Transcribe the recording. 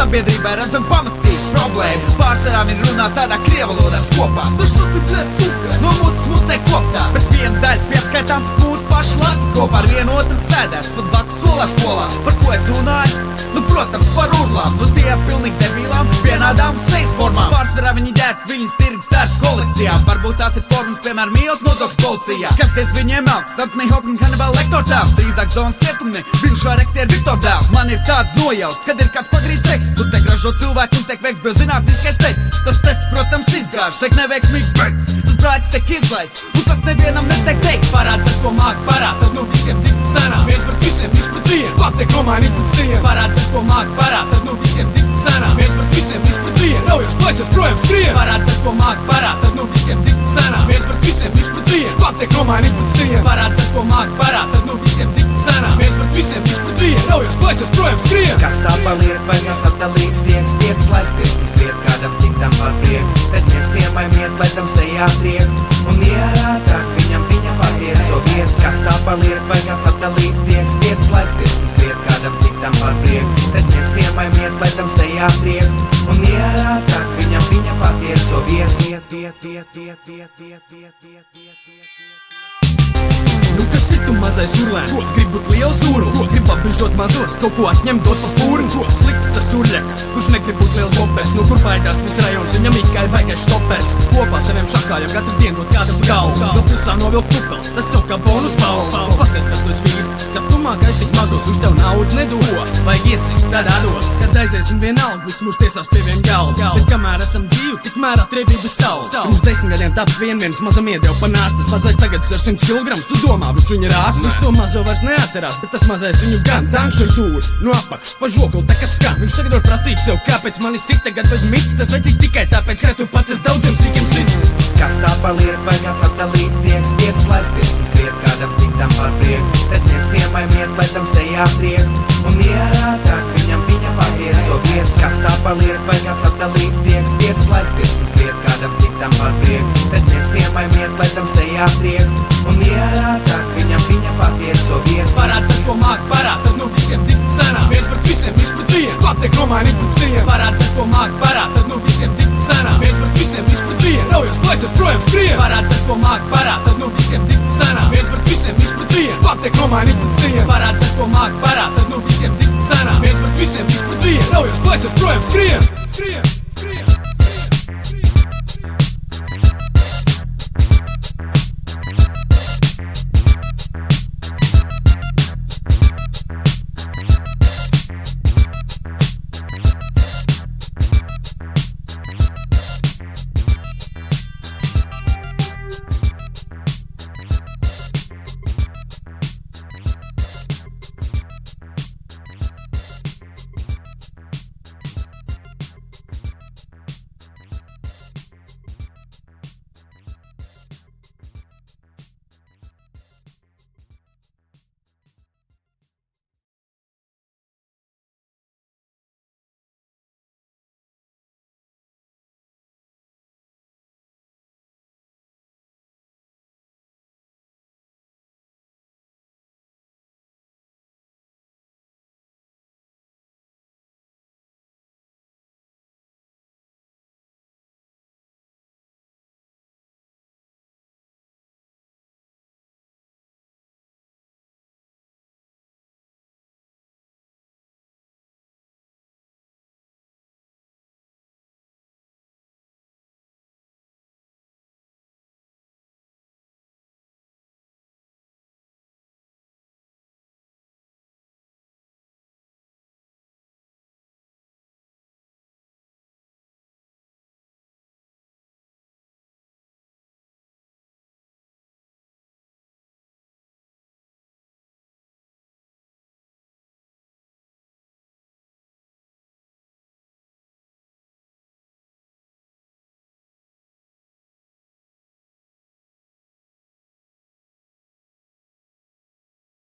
sabiedrībai redzam pamatīgu problēmu. Pārsvarā viņi runā tādā krievalodā skopā. Tu što tu bļa suka, no mutes mutē koptā. Bet viena daļa pieskaitām mūsu pašu lati kopā ar vienu otru sēdēs pat blakus solā skolā. Par ko es runāju? Nu, protams, par urlām, nu tie pilnīgi debilām, vienādām sejas formām. Pārsvarā viņi ģērb viņas tirgi starp kolekcijām. Varbūt tās ir formas, piemēram, mīlas nodokļu policijā. Kas ties viņiem augs, Anthony Hopkins, Hannibal Lecter tēvs. Drīzāk zonas cietumni, bijušā rektiera Viktor dēls. Man ir tāda nojaut, kad ir kāds pagrīz teksts. Tu tiek ražo cilvēku un tiek veikts biozinātniskais tests. Tas tests, protams, izgāž, tiek neveiksmīgi beigts. Tas brāļs tiek izlaists, un tas nevienam netiek teikt. Parād, tas, ko māk parād, tad nu visiem dikti sanāk. Viens pret visiem, viss pret vienu, klaptiek romaini pret stiem. Parād, tas, ko māk parād, tad nu visiem dikti sanāk. Viens pret visiem, viss pret vienu, raujos plēsies projām skrien. Parād, tas, ko māk parād, tad nu visiem dikti sanāk. Viens pret visiem, viss pret vienu, klaptiek romaini pret stiem. Parād, tas, ko māk parād, tad nu visiem dikti sanāk. Viens pret visiem, viss pret vienu, raujos plēsies projām skrien. Kas tā paliek, vai kāds apdalīts tieks pieslaisties un skriet kādam citam par prieku. Tad ņems tiemai miet, lai tam sejā triektu un ierātāk viņam viņa patieso vietu. Kas tā paliek, vai kāds apdalīts tieks pieslaisties un skriet kādam citam par prieku. Tad ņems tiemai miet, lai tam sejā triektu un ierātāk viņam viņa patieso vietu. Nu kas ir tu mazais urlēn? Grib būt liels url, grib apbižot mazos, kaut ko atņemt dot pa pūru. Slikts tas urļaks, kurš negrib būt liels hopers. Nu kur baidās viss rajons, viņam kā ir baigais štopers. Kopā saviem šakājiem katru dienu dot kādam galvu. No pusā novilk pupels, tas caur kā bonus balvu. Pasties, kas tu esi vīrs, kad tu mākais tik mazos, viņš tev naudu nedod. Vai iesist tad ados, kad aizies un vienalga, viss mūs tiesās pie vien galvu. Bet kamēr esam dzīvi, tikmēr atriebību savu. Pirms 10 gadiem taps viens mazam iedeva panāst. Tas mazais tagad ir 100 kg, tu domā, viņš viņa rās. Viņš to mazo vairs neatcerās, bet tas mazais viņu gan. Tankš un tūri, no apakšas pa žokli tā kā skan. Viņš tagad var prasīt sev, kāpēc mani sit tagad bez mits. Tas vecīgi tikai tāpēc, ka tu pats esi daudziem sīkiem sits. Kas tā paliek, vai kāds apdalīts tieks pieslaisties un skriet kādam citam par prieku. Tad ņems tiemai miet, lai tam sejā triektu un ierātāk viņam viņa patieso vietu. Kas tā paliek, vai kāds apdalīts tieks pieslaisties un skriet kādam citam par prieku. Tad ņems tiemai miet, lai tam sejā triektu un ierātāk viņam viņa patieso vietu. Parād, tas, ko māk parād, tad nu visiem dikti sanāk. Viens pret visiem, viss pret vienu, klaptiek romaini pret stiem. Parād, tas, ko māk parād, tad nu visiem dikti sanāk. Viens pret visiem, viss pret vienu, raujos plēsies projām skrien. Parād, tas, ko māk parād, tad nu visiem dikti sanāk. Viens pret visiem, viss pret vienu, klaptiek romaini pret stiem. Parād, tas, ko māk parād, tad nu visiem dikti sanāk. Viens pret visiem, viss pret vienu, raujos plēsies projām skrien.